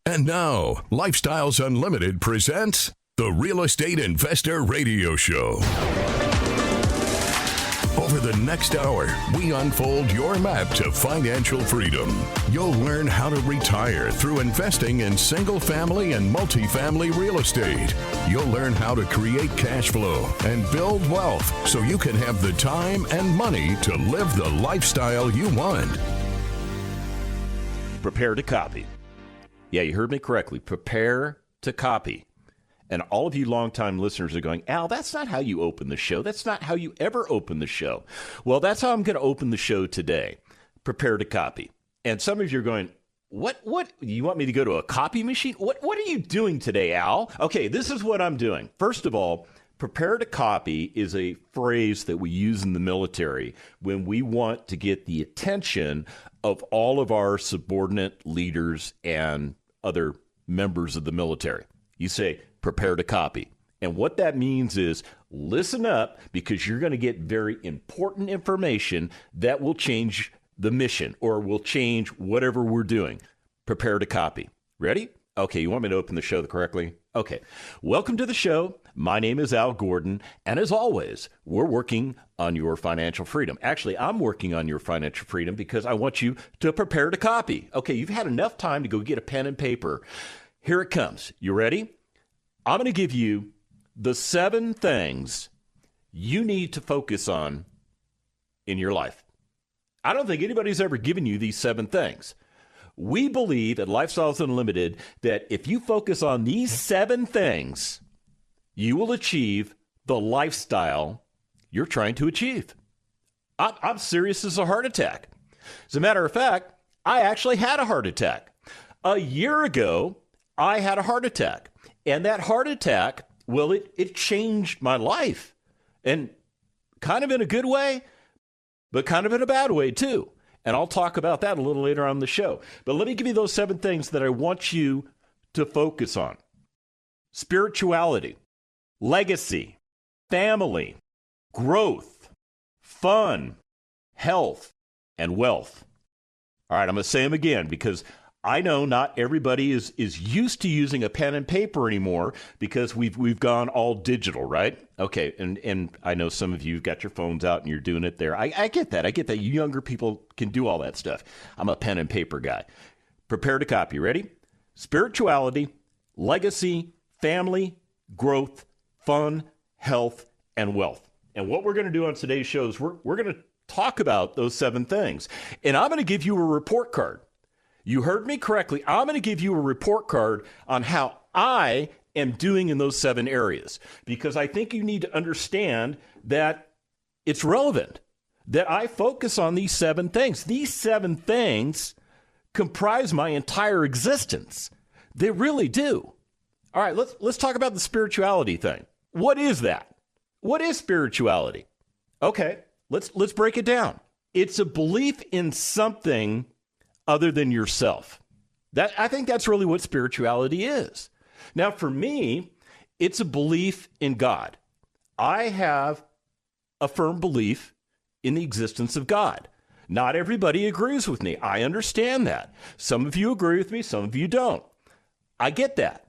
And now, Lifestyles Unlimited presents the Real Estate Investor Radio Show. Over the next hour, we unfold your map to financial freedom. You'll learn how to retire through investing in single-family and multifamily real estate. You'll learn how to create cash flow and build wealth so you can have the time and money to live the lifestyle you want. Prepare to copy. Yeah, you heard me correctly. Prepare to copy. And all of you longtime listeners are going, Al, that's not how you open the show. That's not how you ever open the show. Well, that's how I'm going to open the show today. Prepare to copy. And some of you are going, what? You want me to go to a copy machine? What are you doing today, Al? Okay, this is what I'm doing. First of all, prepare to copy is a phrase that we use in the military when we want to get the attention of all of our subordinate leaders and other members of the military. You say, prepare to copy. And what that means is listen up, because you're going to get very important information that will change the mission or will change whatever we're doing. Prepare to copy. Ready? Okay, you want me to open the show correctly? Okay. Welcome to the show. My name is Al Gordon, and as always, we're working on your financial freedom. Actually, I'm working on your financial freedom because I want you to prepare to copy. Okay, you've had enough time to go get a pen and paper. Here it comes. You ready? I'm going to give you the 7 things you need to focus on in your life. I don't think anybody's ever given you these 7 things. We believe at Lifestyles Unlimited that if you focus on these 7 things, you will achieve the lifestyle you're trying to achieve. I'm serious as a heart attack. As a matter of fact, I actually had a heart attack. A year ago, I had a heart attack. And that heart attack, well, it changed my life. And kind of in a good way, but kind of in a bad way too. And I'll talk about that a little later on the show. But let me give you those 7 things that I want you to focus on. Spirituality, legacy, family, growth, fun, health, and wealth. All right, I'm going to say them again because I know not everybody is used to using a pen and paper anymore because we've gone all digital, right? Okay, and I know some of you got your phones out and you're doing it there. I get that. I get that. You younger people can do all that stuff. I'm a pen and paper guy. Prepare to copy. Ready? Spirituality, legacy, family, growth, fun, health, and wealth. And what we're going to do on today's show is we're going to talk about those 7 things. And I'm going to give you a report card. You heard me correctly. I'm going to give you a report card on how I am doing in those 7 areas, because I think you need to understand that it's relevant that I focus on these 7 things. These 7 things comprise my entire existence. They really do. All right, let's talk about the spirituality thing. What is that? What is spirituality? Okay, let's break it down. It's a belief in something other than yourself. I think that's really what spirituality is. Now, for me, it's a belief in God. I have a firm belief in the existence of God. Not everybody agrees with me. I understand that. Some of you agree with me, some of you don't. I get that.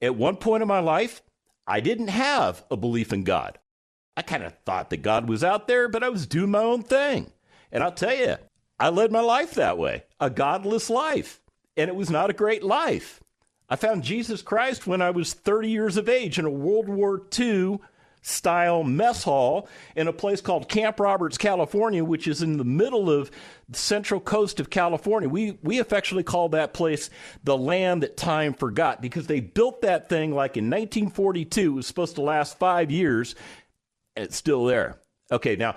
At one point in my life, I didn't have a belief in God. I kind of thought that God was out there, but I was doing my own thing. And I'll tell you, I led my life that way, a godless life, and it was not a great life. I found Jesus Christ when I was 30 years of age in a World War II style mess hall in a place called Camp Roberts, California, which is in the middle of the central coast of California. We affectionately call that place the land that time forgot, because they built that thing like in 1942. It was supposed to last 5 years, and it's still there. Okay, now,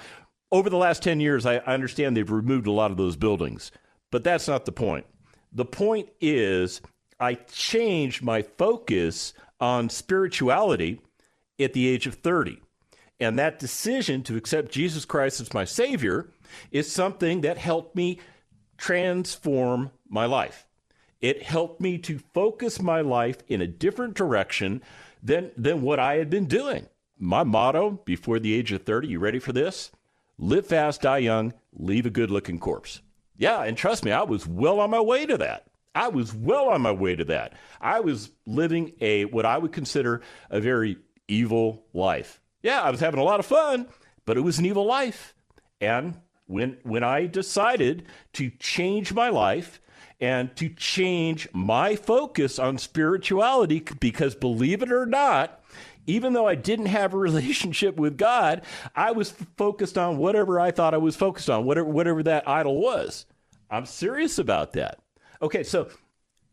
over the last 10 years, I understand they've removed a lot of those buildings, but that's not the point. The point is I changed my focus on spirituality at the age of 30. And that decision to accept Jesus Christ as my Savior is something that helped me transform my life. It helped me to focus my life in a different direction than what I had been doing. My motto before the age of 30, you ready for this? Live fast, die young, leave a good-looking corpse. Yeah, and trust me, I was well on my way to that. I was well on my way to that. I was living what I would consider a very evil life. Yeah, I was having a lot of fun, but it was an evil life. And when I decided to change my life and to change my focus on spirituality, because believe it or not, even though I didn't have a relationship with God, I was focused on whatever I thought I was focused on, whatever that idol was. I'm serious about that. Okay, so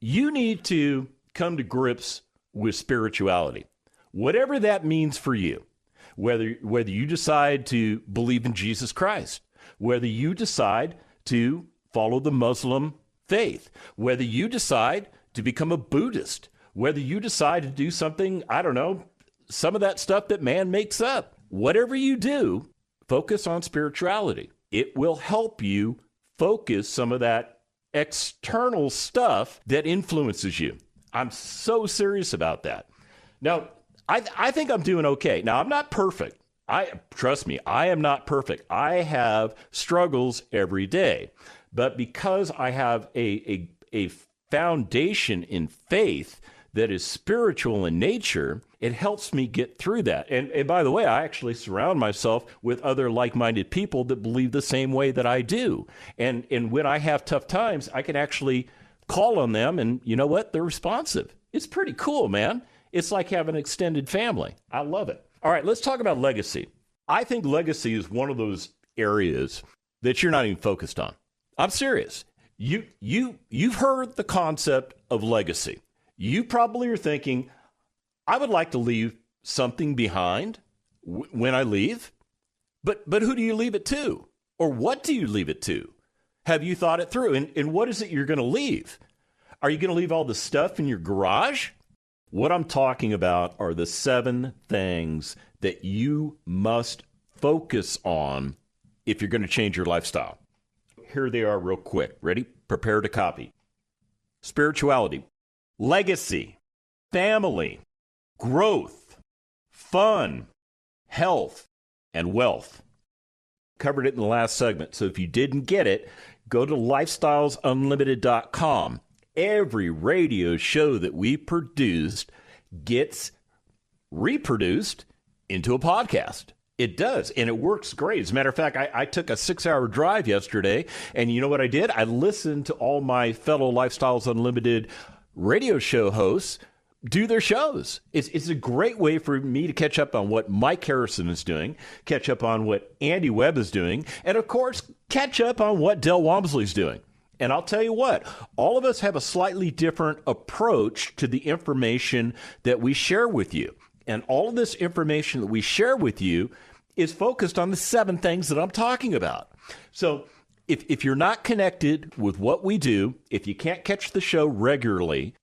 you need to come to grips with spirituality, whatever that means for you, whether you decide to believe in Jesus Christ, whether you decide to follow the Muslim faith, whether you decide to become a Buddhist, whether you decide to do something, I don't know, some of that stuff that man makes up. Whatever you do, focus on spirituality. It will help you focus some of that external stuff that influences you. I'm so serious about that. Now, I think I'm doing okay. Now, I'm not perfect. Trust me, I am not perfect. I have struggles every day. But because I have a foundation in faith that is spiritual in nature, it helps me get through that. And by the way, I actually surround myself with other like-minded people that believe the same way that I do. And when I have tough times, I can actually call on them, and you know what? They're responsive. It's pretty cool, man. It's like having an extended family. I love it. All right, let's talk about legacy. I think legacy is one of those areas that you're not even focused on. I'm serious. You've heard the concept of legacy. You probably are thinking, I would like to leave something behind when I leave. But who do you leave it to? Or what do you leave it to? Have you thought it through? And what is it you're going to leave? Are you going to leave all the stuff in your garage? What I'm talking about are the 7 things that you must focus on if you're going to change your lifestyle. Here they are real quick. Ready? Prepare to copy. Spirituality, legacy, family, growth, fun, health, and wealth. Covered it in the last segment. So if you didn't get it, go to lifestylesunlimited.com. Every radio show that we produced gets reproduced into a podcast. It does, and it works great. As a matter of fact, I took a 6-hour drive yesterday, and you know what I did? I listened to all my fellow Lifestyles Unlimited radio show hosts do their shows. It's a great way for me to catch up on what Mike Harrison is doing, catch up on what Andy Webb is doing, and of course, catch up on what Del Walmsley's doing. And I'll tell you what, all of us have a slightly different approach to the information that we share with you. And all of this information that we share with you is focused on the 7 things that I'm talking about. So if you're not connected with what we do, if you can't catch the show regularly,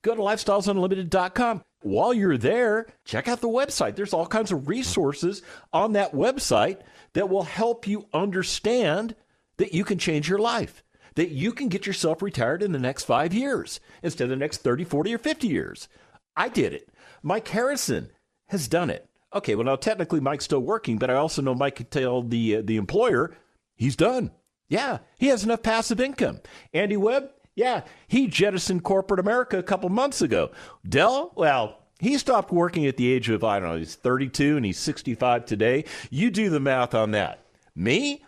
go to lifestylesunlimited.com. While you're there, check out the website. There's all kinds of resources on that website that will help you understand that you can change your life, that you can get yourself retired in the next 5 years instead of the next 30, 40, or 50 years. I did it. Mike Harrison has done it. Okay, well, now technically Mike's still working, but I also know Mike could tell the employer he's done. Yeah, he has enough passive income. Andy Webb, yeah, he jettisoned corporate America a couple months ago. Del, well, he stopped working at the age of, I don't know, he's 32 and he's 65 today. You do the math on that. Me?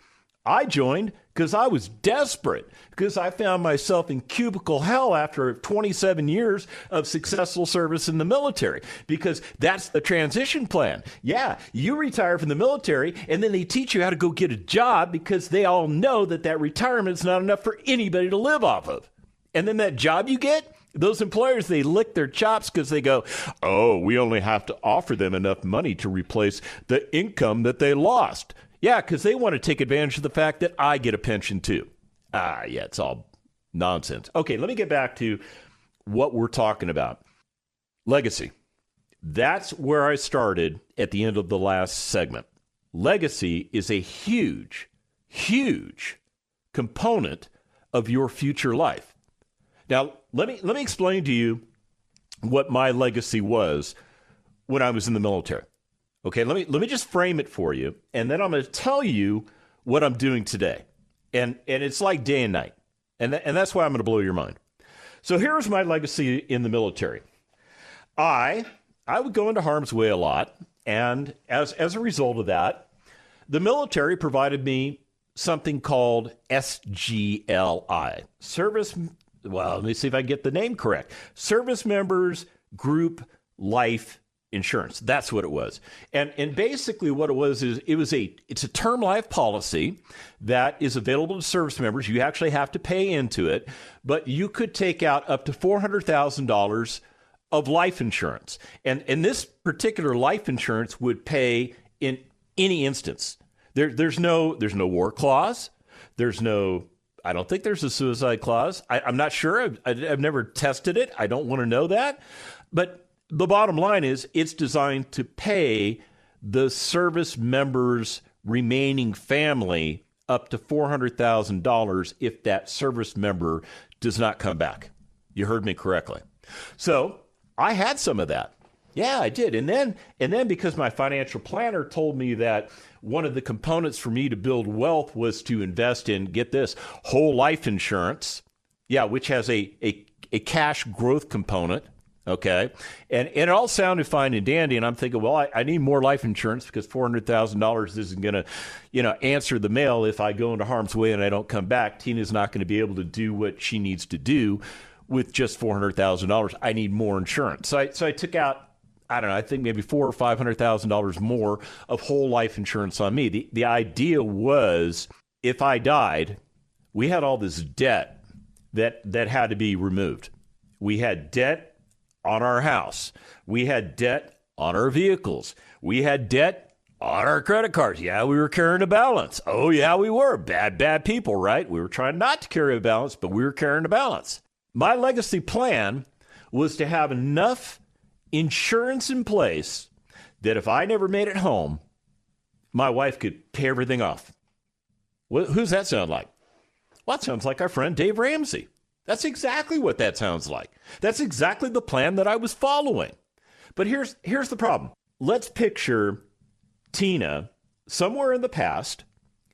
I joined because I was desperate, because I found myself in cubicle hell after 27 years of successful service in the military, because that's the transition plan. Yeah, you retire from the military, and then they teach you how to go get a job because they all know that retirement is not enough for anybody to live off of. And then that job you get, those employers, they lick their chops because they go, oh, we only have to offer them enough money to replace the income that they lost. Yeah, because they want to take advantage of the fact that I get a pension too. Yeah, it's all nonsense. Okay, let me get back to what we're talking about. Legacy. That's where I started at the end of the last segment. Legacy is a huge, huge component of your future life. Now, let me explain to you what my legacy was when I was in the military. Okay, let me just frame it for you, and then I'm going to tell you what I'm doing today. And it's like day and night. And that's why I'm going to blow your mind. So here's my legacy in the military. I would go into harm's way a lot, and as a result of that, the military provided me something called SGLI, let me see if I get the name correct. Service Members Group Life Insurance. That's what it was. And basically what it was is it's a term life policy that is available to service members. You actually have to pay into it, but you could take out up to $400,000 of life insurance. And this particular life insurance would pay in any instance. There's no war clause. I don't think there's a suicide clause. I'm not sure. I've never tested it. I don't want to know that. But the bottom line is it's designed to pay the service member's remaining family up to $400,000 if that service member does not come back. You heard me correctly. So I had some of that. Yeah, I did. And then because my financial planner told me that one of the components for me to build wealth was to invest in, get this, whole life insurance. Yeah, which has a cash growth component. Okay. And it all sounded fine and dandy. And I'm thinking, well, I need more life insurance because $400,000 isn't going to, answer the mail if I go into harm's way and I don't come back. Tina's not going to be able to do what she needs to do with just $400,000. I need more insurance. So I took out, I don't know, I think maybe $400,000 or $500,000 more of whole life insurance on me. The idea was if I died, we had all this debt that had to be removed. We had debt on our house. We had debt on our vehicles. We had debt on our credit cards. Yeah, we were carrying a balance. Oh, yeah, we were. Bad people, right? We were trying not to carry a balance, but we were carrying a balance. My legacy plan was to have enough insurance in place that if I never made it home, my wife could pay everything off. Who's that sound like? Well, that sounds like our friend Dave Ramsey. That's exactly what that sounds like. That's exactly the plan that I was following. But here's the problem. Let's picture Tina somewhere in the past,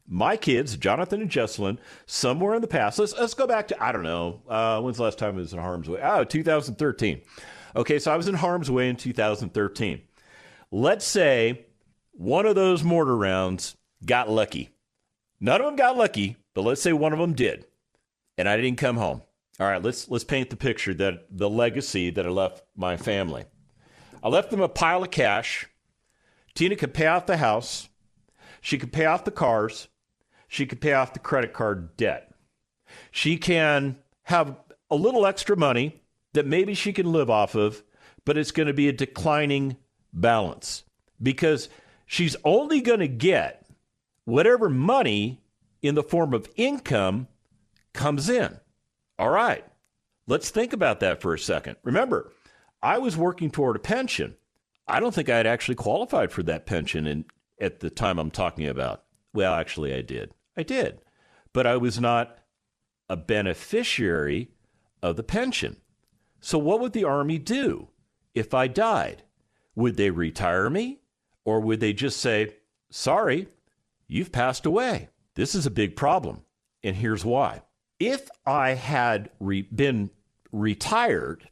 my kids, Jonathan and Jesselyn, somewhere in the past. Let's go back to, I don't know, when's the last time I was in harm's way? 2013. Okay, so I was in harm's way in 2013. Let's say one of those mortar rounds got lucky. None of them got lucky, but let's say one of them did, and I didn't come home. All right, let's paint the picture that the legacy that I left my family. I left them a pile of cash. Tina could pay off the house. She could pay off the cars. She could pay off the credit card debt. She can have a little extra money that maybe she can live off of, but it's going to be a declining balance because she's only going to get whatever money in the form of income comes in. All right, let's think about that for a second. Remember, I was working toward a pension. I don't think I had actually qualified for that pension at the time I'm talking about. Well, actually, I did. But I was not a beneficiary of the pension. So what would the Army do if I died? Would they retire me? Or would they just say, sorry, you've passed away? This is a big problem. And here's why. If I had been retired,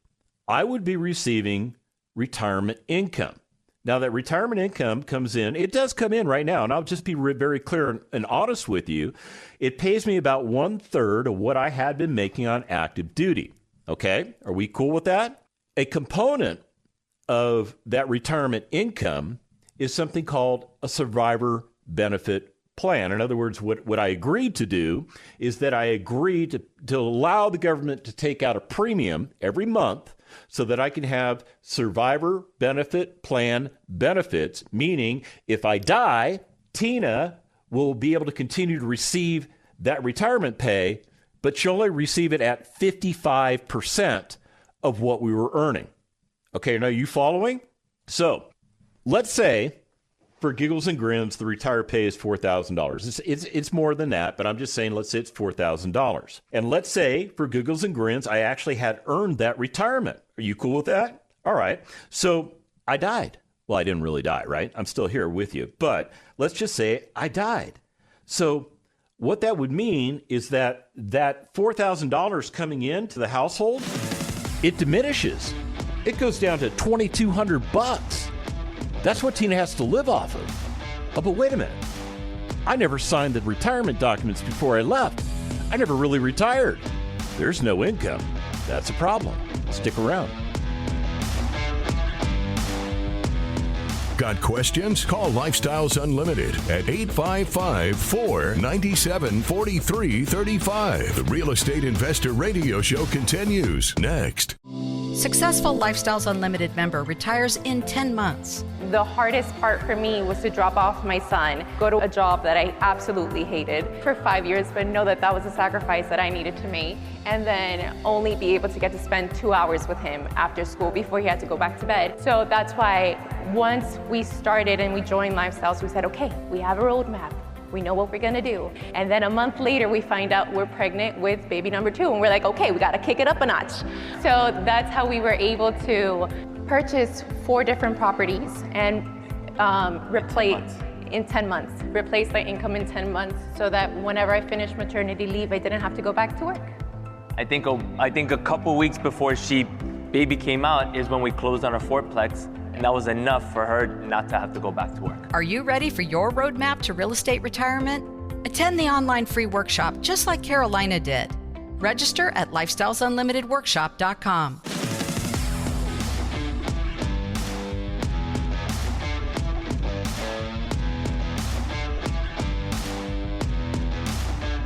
I would be receiving retirement income. Now, that retirement income comes in. It does come in right now, and I'll just be very clear and honest with you. It pays me about 1/3 of what I had been making on active duty. Okay? Are we cool with that? A component of that retirement income is something called a survivor benefit plan. In other words, what I agreed to do is that I agreed to allow the government to take out a premium every month so that I can have survivor benefit plan benefits, meaning if I die, Tina will be able to continue to receive that retirement pay, but she'll only receive it at 55% of what we were earning. Okay, now you following? So let's say, for giggles and grins, the retired pay is $4,000. It's more than that, but I'm just saying, let's say it's $4,000. And let's say, for giggles and grins, I actually had earned that retirement. Are you cool with that? All right. So I died. Well, I didn't really die, right? I'm still here with you. But let's just say I died. So what that would mean is that $4,000 coming in to the household, it diminishes. It goes down to $2,200. That's what Tina has to live off of. Oh, but wait a minute. I never signed the retirement documents before I left. I never really retired. There's no income. That's a problem. Stick around. Got questions? Call Lifestyles Unlimited at 855-497-4335. The Real Estate Investor Radio Show continues next. Successful Lifestyles Unlimited member retires in 10 months. The hardest part for me was to drop off my son, go to a job that I absolutely hated for 5 years, but know that that was a sacrifice that I needed to make, and then only be able to get to spend 2 hours with him after school before he had to go back to bed. So that's why once we started and we joined Lifestyles, we said, okay, we have a roadmap. We know what we're gonna do. And then a month later, we find out we're pregnant with baby number 2. And we're like, okay, we gotta kick it up a notch. So that's how we were able to purchase 4 different properties and replace in 10 months. Replace my income in 10 months so that whenever I finished maternity leave, I didn't have to go back to work. I think a couple weeks before baby came out is when we closed on our fourplex. And that was enough for her not to have to go back to work. Are you ready for your roadmap to real estate retirement? Attend the online free workshop just like Carolina did. Register at lifestylesunlimitedworkshop.com.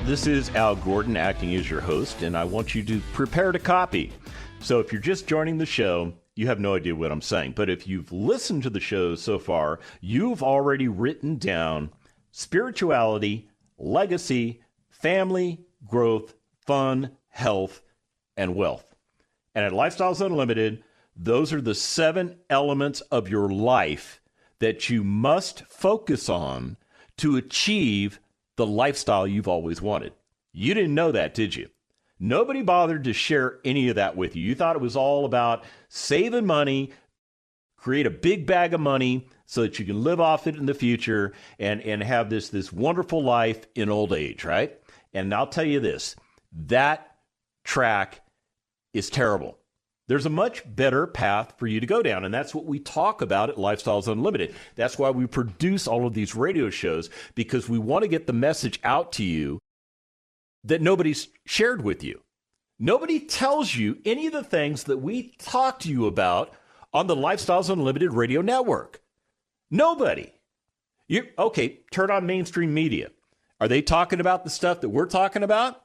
This is Al Gordon acting as your host, and I want you to prepare to copy. So if you're just joining the show, you have no idea what I'm saying. But if you've listened to the show so far, you've already written down spirituality, legacy, family, growth, fun, health, and wealth. And at Lifestyles Unlimited, those are the 7 elements of your life that you must focus on to achieve the lifestyle you've always wanted. You didn't know that, did you? Nobody bothered to share any of that with you. You thought it was all about saving money, create a big bag of money so that you can live off it in the future and have this wonderful life in old age, right? And I'll tell you this, that track is terrible. There's a much better path for you to go down, and that's what we talk about at Lifestyles Unlimited. That's why we produce all of these radio shows, because we want to get the message out to you that nobody's shared with you. Nobody tells you any of the things that we talk to you about on the Lifestyles Unlimited radio network. Nobody. Okay, turn on mainstream media. Are they talking about the stuff that we're talking about?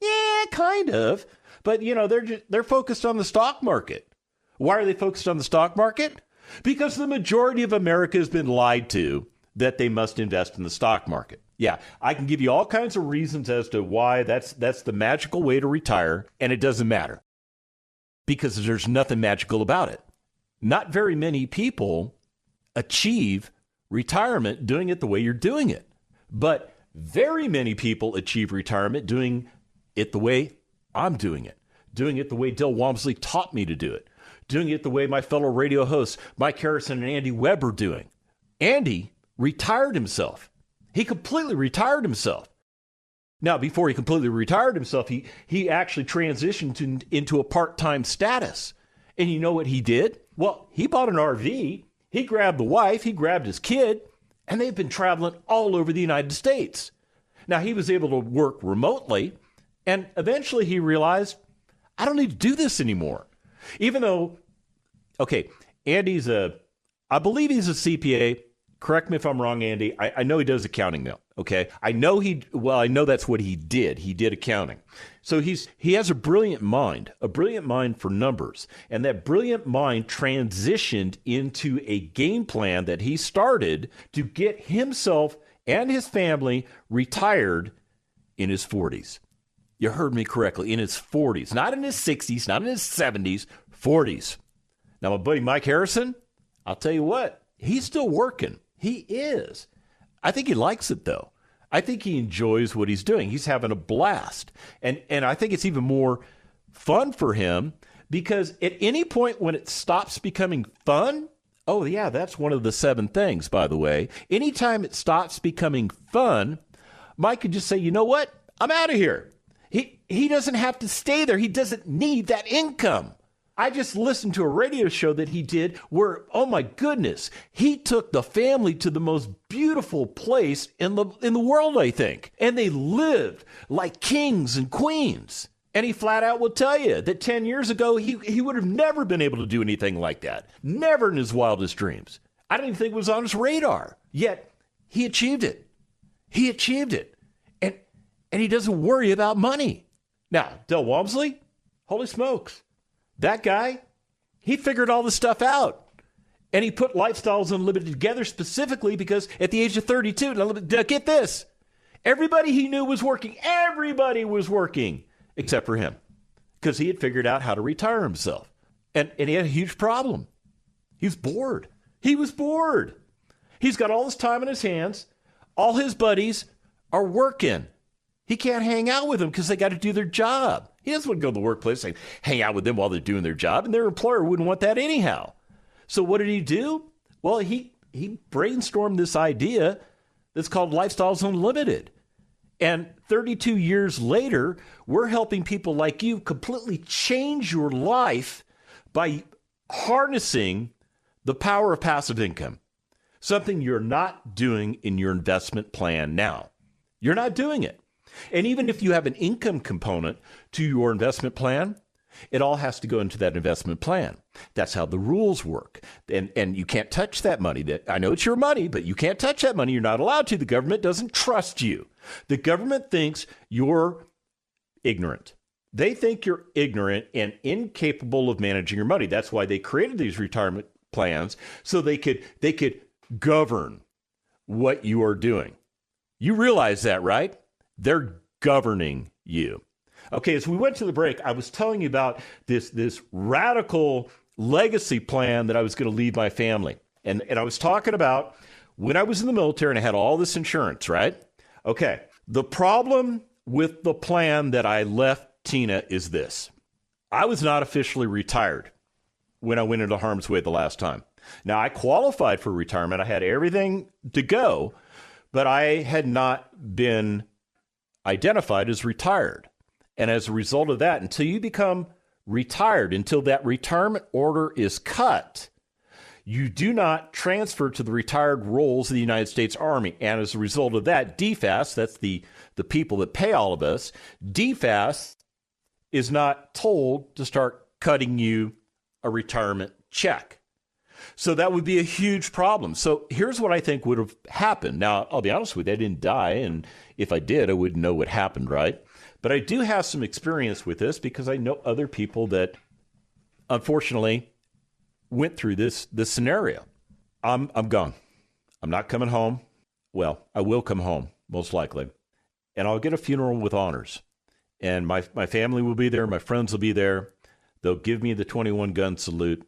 Yeah, kind of. But, they're focused on the stock market. Why are they focused on the stock market? Because the majority of America has been lied to that they must invest in the stock market. Yeah, I can give you all kinds of reasons as to why that's the magical way to retire, and it doesn't matter because there's nothing magical about it. Not very many people achieve retirement doing it the way you're doing it, but very many people achieve retirement doing it the way I'm doing it the way Del Walmsley taught me to do it, doing it the way my fellow radio hosts, Mike Harrison and Andy Webb, are doing. Andy retired himself. He completely retired himself. Now, before he completely retired himself, he actually transitioned into a part-time status. And you know what he did? Well, he bought an RV, he grabbed the wife, he grabbed his kid, and they've been traveling all over the United States. Now, he was able to work remotely, and eventually he realized, I don't need to do this anymore. Even though, okay, I believe he's a CPA. Correct me if I'm wrong, Andy. I know he does accounting though. Okay. I know that's what he did. He did accounting. So he has a brilliant mind for numbers. And that brilliant mind transitioned into a game plan that he started to get himself and his family retired in his 40s. You heard me correctly, in his 40s, not in his 60s, not in his 70s, 40s. Now, my buddy Mike Harrison, I'll tell you what, he's still working. He is. I think he likes it, though. I think he enjoys what he's doing. He's having a blast. And I think it's even more fun for him because at any point when it stops becoming fun, oh, yeah, that's one of the 7 things, by the way. Anytime it stops becoming fun, Mike could just say, you know what? I'm out of here. He doesn't have to stay there. He doesn't need that income. I just listened to a radio show that he did where, oh my goodness, he took the family to the most beautiful place in the world, I think. And they lived like kings and queens. And he flat out will tell you that 10 years ago, he would have never been able to do anything like that. Never in his wildest dreams. I didn't even think it was on his radar. Yet, he achieved it. He achieved it. And he doesn't worry about money. Now, Del Walmsley, holy smokes. That guy, he figured all this stuff out. And he put Lifestyles Unlimited together specifically because at the age of 32, now get this, everybody he knew was working. Everybody was working except for him because he had figured out how to retire himself. And he had a huge problem. He was bored. He was bored. He's got all this time in his hands. All his buddies are working. He can't hang out with them because they got to do their job. He doesn't want to go to the workplace and hang out with them while they're doing their job, and their employer wouldn't want that anyhow. So what did he do? Well, he brainstormed this idea that's called Lifestyles Unlimited. And 32 years later, we're helping people like you completely change your life by harnessing the power of passive income, something you're not doing in your investment plan now. You're not doing it. And even if you have an income component to your investment plan, it all has to go into that investment plan. That's how the rules work. And you can't touch that money. I know it's your money, but you can't touch that money. You're not allowed to. The government doesn't trust you. The government thinks you're ignorant. They think you're ignorant and incapable of managing your money. That's why they created these retirement plans so they could govern what you are doing. You realize that, right? They're governing you. Okay, as we went to the break, I was telling you about this radical legacy plan that I was going to leave my family. And I was talking about when I was in the military and I had all this insurance, right? Okay, the problem with the plan that I left Tina is this. I was not officially retired when I went into harm's way the last time. Now, I qualified for retirement. I had everything to go, but I had not been identified as retired. And as a result of that, until you become retired, until that retirement order is cut, you do not transfer to the retired roles of the United States Army. And as a result of that, DFAS, that's the people that pay all of us, DFAS is not told to start cutting you a retirement check. So that would be a huge problem. So here's what I think would have happened. Now, I'll be honest with you, I didn't die. And if I did, I wouldn't know what happened, right? But I do have some experience with this because I know other people that unfortunately went through this scenario. I'm gone. I'm not coming home. Well, I will come home, most likely. And I'll get a funeral with honors. And my family will be there. My friends will be there. They'll give me the 21 gun salute.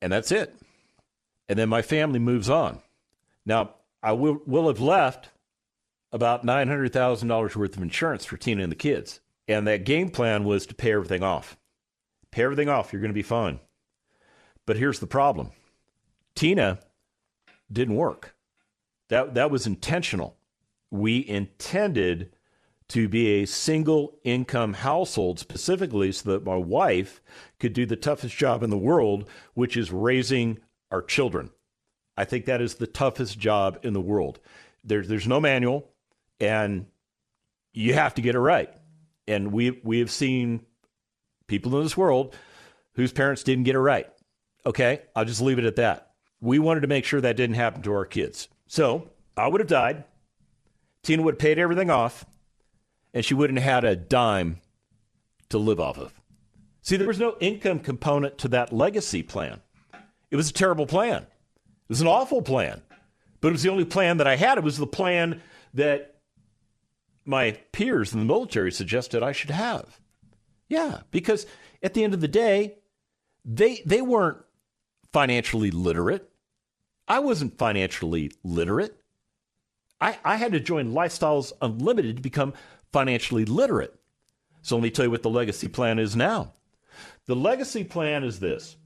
And that's it. And then my family moves on. Now, I will have left about $900,000 worth of insurance for Tina and the kids. And that game plan was to pay everything off. Pay everything off. You're going to be fine. But here's the problem. Tina didn't work. That was intentional. We intended to be a single income household specifically so that my wife could do the toughest job in the world, which is raising our children. I think that is the toughest job in the world. There's no manual, and you have to get it right. And we have seen people in this world whose parents didn't get it right. Okay, I'll just leave it at that. We wanted to make sure that didn't happen to our kids. So I would have died. Tina would have paid everything off, and she wouldn't have had a dime to live off of. See, there was no income component to that legacy plan. It was a terrible plan. It was an awful plan. But it was the only plan that I had. It was the plan that my peers in the military suggested I should have. Yeah, because at the end of the day, they weren't financially literate. I wasn't financially literate. I had to join Lifestyles Unlimited to become financially literate. So let me tell you what the legacy plan is now. The legacy plan is this.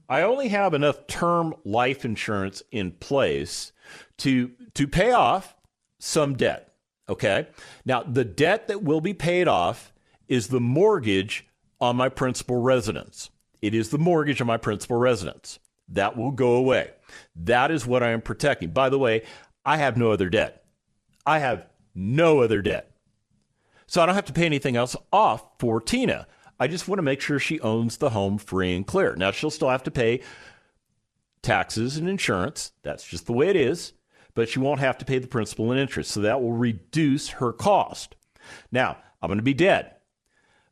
I only have enough term life insurance in place to pay off some debt. Okay. Now, the debt that will be paid off is the mortgage on my principal residence. It is the mortgage on my principal residence. That will go away. That is what I am protecting. By the way, I have no other debt. I have no other debt. So I don't have to pay anything else off for Tina. I just want to make sure she owns the home free and clear. Now, she'll still have to pay taxes and insurance. That's just the way it is. But she won't have to pay the principal and interest. So that will reduce her cost. Now, I'm going to be dead.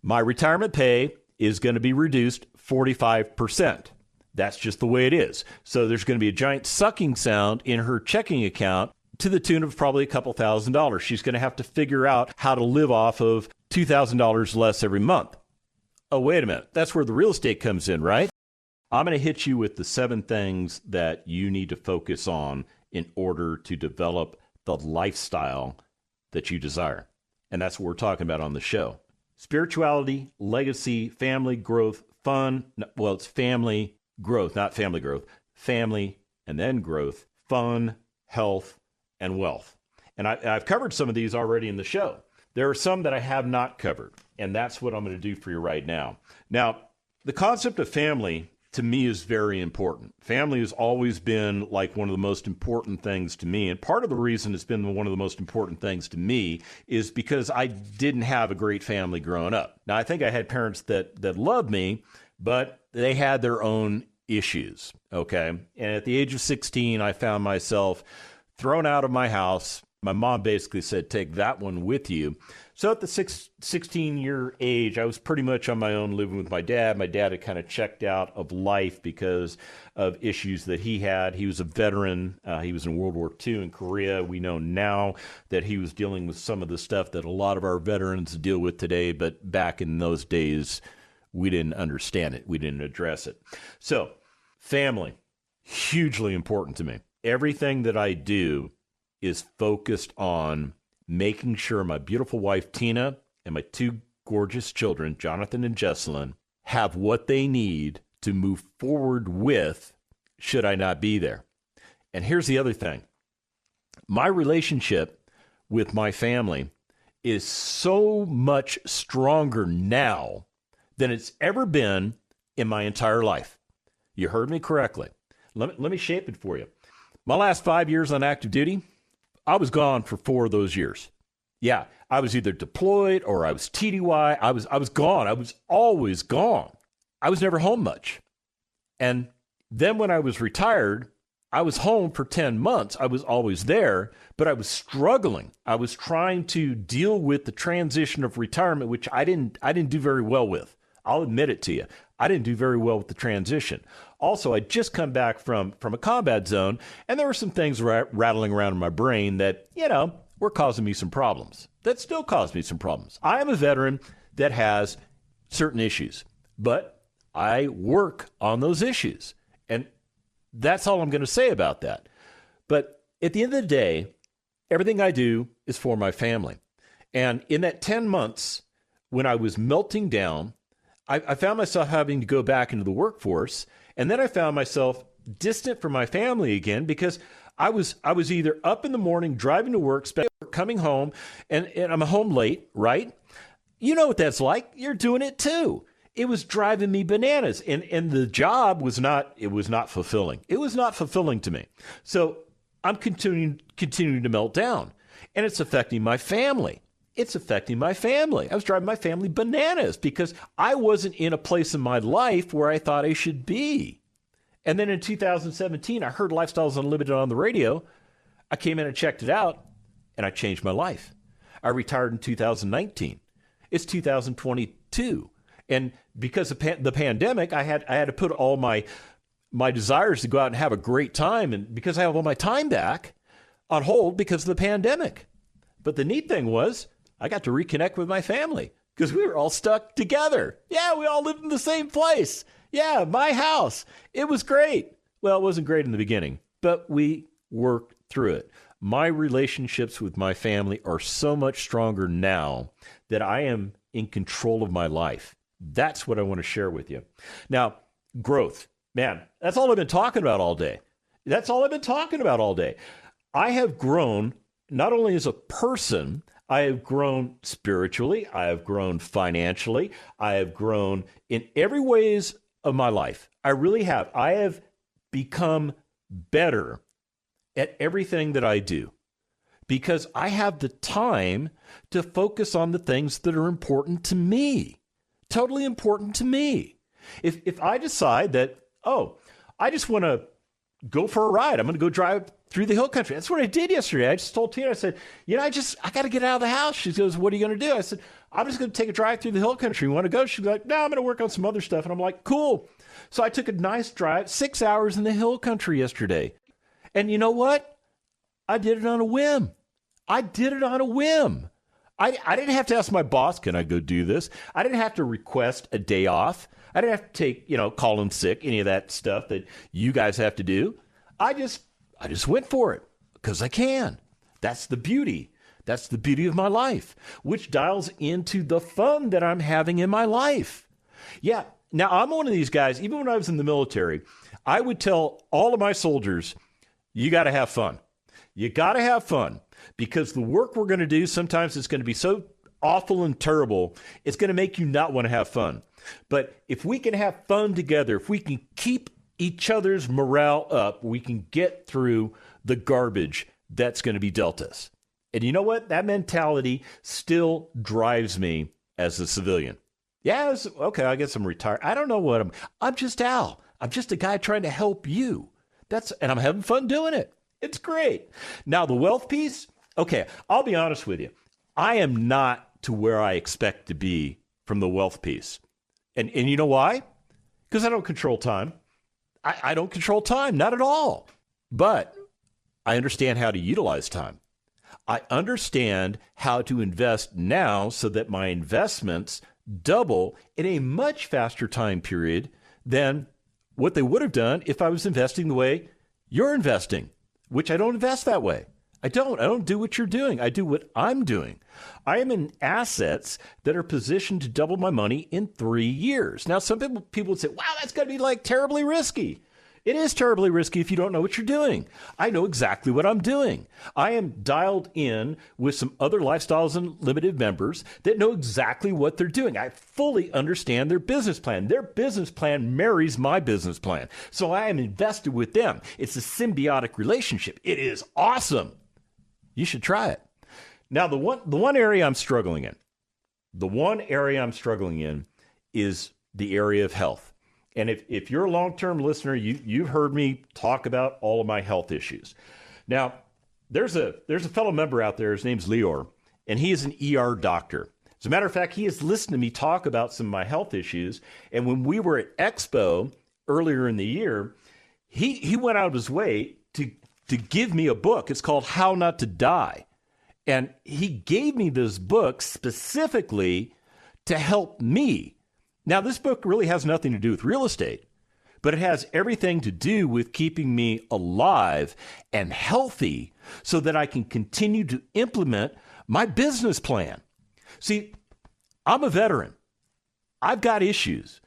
My retirement pay is going to be reduced 45%. That's just the way it is. So there's going to be a giant sucking sound in her checking account to the tune of probably a couple $1,000s. She's going to have to figure out how to live off of $2,000 less every month. Oh, wait a minute. That's where the real estate comes in, right? I'm going to hit you with the 7 things that you need to focus on in order to develop the lifestyle that you desire. And that's what we're talking about on the show. Spirituality, legacy, family growth, fun. Well, it's family growth, not family growth. Family and then growth, fun, health, and wealth. And I've covered some of these already in the show. There are some that I have not covered, and that's what I'm going to do for you right now. Now, the concept of family to me is very important. Family has always been like one of the most important things to me. And part of the reason it's been one of the most important things to me is because I didn't have a great family growing up. Now, I think I had parents that loved me, but they had their own issues, okay? And at the age of 16, I found myself thrown out of my house. My mom basically said, take that one with you. So at the 16-year age, I was pretty much on my own living with my dad. My dad had kind of checked out of life because of issues that he had. He was a veteran. He was in World War II in Korea. We know now that he was dealing with some of the stuff that a lot of our veterans deal with today. But back in those days, we didn't understand it. We didn't address it. So family, hugely important to me. Everything that I do is focused on making sure my beautiful wife, Tina, and my 2 gorgeous children, Jonathan and Jesselyn, have what they need to move forward with should I not be there. And here's the other thing. My relationship with my family is so much stronger now than it's ever been in my entire life. You heard me correctly. Let me shape it for you. My last 5 years on active duty, I was gone for 4 of those years. Yeah, I was either deployed or I was TDY. I was gone. I was always gone. I was never home much. And then when I was retired, I was home for 10 months. I was always there, but I was struggling. I was trying to deal with the transition of retirement, which I didn't do very well with. I'll admit it to you. I didn't do very well with the transition. Also, I'd just come back from a combat zone, and there were some things rattling around in my brain that, were causing me some problems. That still cause me some problems. I am a veteran that has certain issues, but I work on those issues. And that's all I'm going to say about that. But at the end of the day, everything I do is for my family. And in that 10 months, when I was melting down, I found myself having to go back into the workforce. And then I found myself distant from my family again because I was either up in the morning, driving to work, coming home, and I'm home late, right? You know what that's like. You're doing it too. It was driving me bananas. And the job was not fulfilling. It was not fulfilling to me. So I'm continuing to melt down. And it's affecting my family. It's affecting my family. I was driving my family bananas because I wasn't in a place in my life where I thought I should be. And then in 2017, I heard Lifestyles Unlimited on the radio. I came in and checked it out, and I changed my life. I retired in 2019. It's 2022. And because of the pandemic, I had to put all my desires to go out and have a great time, and because I have all my time back, on hold because of the pandemic. But the neat thing was, I got to reconnect with my family because we were all stuck together. Yeah, we all lived in the same place. Yeah, my house. It was great. Well, it wasn't great in the beginning, but we worked through it. My relationships with my family are so much stronger now that I am in control of my life. That's what I want to share with you. Now, growth. Man, that's all I've been talking about all day. I have grown not only as a person, I have grown spiritually, I have grown financially, I have grown in every ways of my life. I really have. I have become better at everything that I do because I have the time to focus on the things that are important to me, totally important to me. If I decide that, I just want to go for a ride, I'm going to go drive through the hill country. That's what I did yesterday. I just told Tina, I said, I got to get out of the house. She goes, what are you going to do? I said, I'm just going to take a drive through the hill country. You want to go? She's like, no, I'm going to work on some other stuff. And I'm like, cool. So I took a nice drive, 6 hours in the hill country yesterday. And you know what? I did it on a whim. I didn't have to ask my boss, can I go do this? I didn't have to request a day off. I didn't have to take, call in sick, any of that stuff that you guys have to do. I just went for it because I can. That's the beauty. That's the beauty of my life, which dials into the fun that I'm having in my life. Yeah. Now, I'm one of these guys, even when I was in the military, I would tell all of my soldiers, you got to have fun. You got to have fun because the work we're going to do, sometimes it's going to be so awful and terrible, it's going to make you not want to have fun. But if we can have fun together, if we can keep each other's morale up, we can get through the garbage that's going to be dealt us. And you know what? That mentality still drives me as a civilian. Yeah, okay, I guess I'm retired. I don't know what I'm just Al. I'm just a guy trying to help you. And I'm having fun doing it. It's great. Now, the wealth piece, okay, I'll be honest with you. I am not to where I expect to be from the wealth piece. And you know why? Because I don't control time. I don't control time, not at all. But I understand how to utilize time. I understand how to invest now so that my investments double in a much faster time period than what they would have done if I was investing the way you're investing, which I don't invest that way. I don't do what you're doing. I do what I'm doing. I am in assets that are positioned to double my money in 3 years. Now, some people would say, wow, that's going to be like terribly risky. It is terribly risky if you don't know what you're doing. I know exactly what I'm doing. I am dialed in with some other Lifestyles Unlimited members that know exactly what they're doing. I fully understand their business plan. Their business plan marries my business plan. So I am invested with them. It's a symbiotic relationship. It is awesome. You should try it. Now, the one area I'm struggling in, is the area of health. And if you're a long-term listener, you've heard me talk about all of my health issues. Now, there's a fellow member out there, his name's Leor, and he is an ER doctor. As a matter of fact, he has listened to me talk about some of my health issues. And when we were at Expo earlier in the year, he went out of his way to give me a book. It's called How Not to Die. And he gave me this book specifically to help me. Now, this book really has nothing to do with real estate, but it has everything to do with keeping me alive and healthy so that I can continue to implement my business plan. See, I'm a veteran. I've got issues.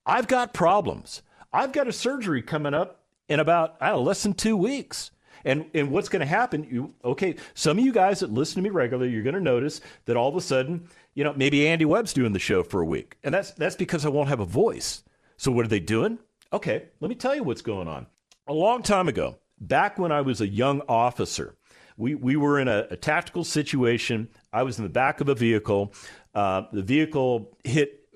I've got problems. I've got a surgery coming up in about, less than 2 weeks. And what's going to happen, some of you guys that listen to me regularly, you're going to notice that all of a sudden, maybe Andy Webb's doing the show for a week. And that's because I won't have a voice. So what are they doing? Okay, let me tell you what's going on. A long time ago, back when I was a young officer, we were in a tactical situation. I was in the back of a vehicle. The vehicle hit,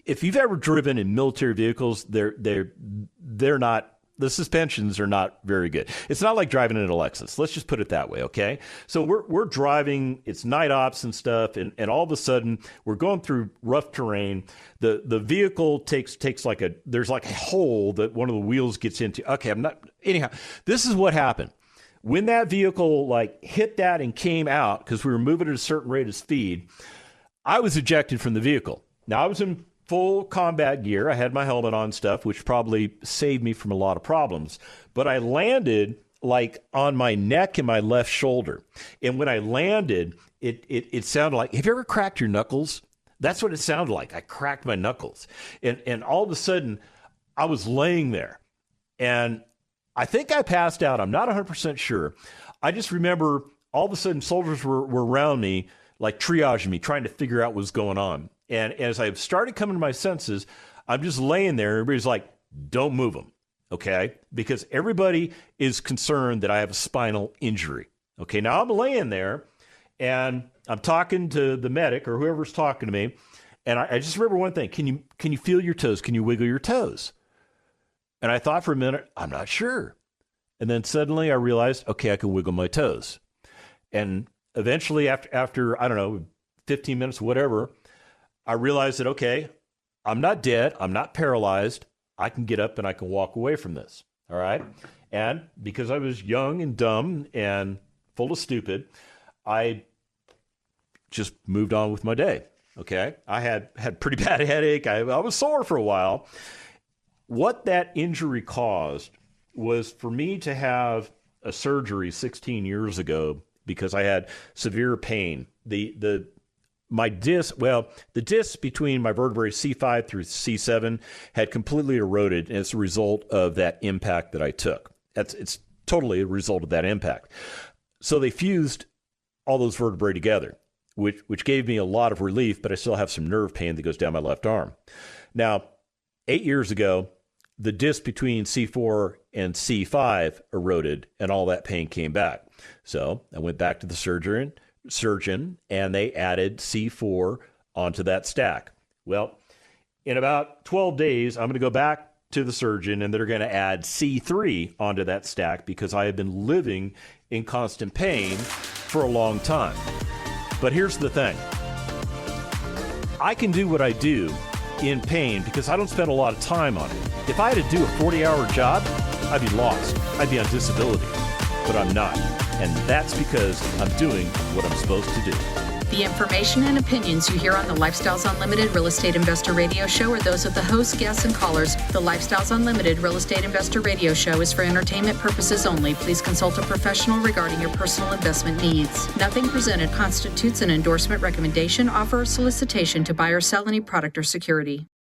if you've ever driven in military vehicles, they're not, the suspensions are not very good. It's not like driving in a Lexus. Let's just put it that way, okay? So we're driving, it's night ops and stuff, and all of a sudden we're going through rough terrain. The vehicle takes there's like a hole that one of the wheels gets into. Okay, anyhow, this is what happened. When that vehicle hit that and came out, because we were moving at a certain rate of speed, I was ejected from the vehicle. Now I was in full combat gear. I had my helmet on stuff, which probably saved me from a lot of problems. But I landed on my neck and my left shoulder. And when I landed, it sounded like, have you ever cracked your knuckles? That's what it sounded like. I cracked my knuckles. And all of a sudden, I was laying there. And I think I passed out. I'm not 100% sure. I just remember all of a sudden soldiers were around me, like triaging me, trying to figure out what's going on. And as I started coming to my senses, I'm just laying there. Everybody's like, don't move them, okay? Because everybody is concerned that I have a spinal injury. Okay, now I'm laying there, and I'm talking to the medic or whoever's talking to me, and I just remember one thing. Can you feel your toes? Can you wiggle your toes? And I thought for a minute, I'm not sure. And then suddenly I realized, okay, I can wiggle my toes. And eventually after I don't know, 15 minutes, whatever, I realized that, okay, I'm not dead. I'm not paralyzed. I can get up and I can walk away from this. All right. And because I was young and dumb and full of stupid, I just moved on with my day. Okay. I had pretty bad headache. I was sore for a while. What that injury caused was for me to have a surgery 16 years ago because I had severe pain. The disc between my vertebrae C5 through C7 had completely eroded, and it's a result of that impact that I took. It's totally a result of that impact. So they fused all those vertebrae together, which gave me a lot of relief, but I still have some nerve pain that goes down my left arm. Now, 8 years ago, the disc between C4 and C5 eroded, and all that pain came back. So I went back to the surgeon, and they added C4 onto that stack. Well, in about 12 days, I'm going to go back to the surgeon, and they're going to add C3 onto that stack because I have been living in constant pain for a long time. But here's the thing. I can do what I do in pain because I don't spend a lot of time on it. If I had to do a 40-hour job, I'd be lost. I'd be on disability. But I'm not. And that's because I'm doing what I'm supposed to do. The information and opinions you hear on the Lifestyles Unlimited Real Estate Investor Radio Show are those of the hosts, guests, and callers. The Lifestyles Unlimited Real Estate Investor Radio Show is for entertainment purposes only. Please consult a professional regarding your personal investment needs. Nothing presented constitutes an endorsement, recommendation, offer, or solicitation to buy or sell any product or security.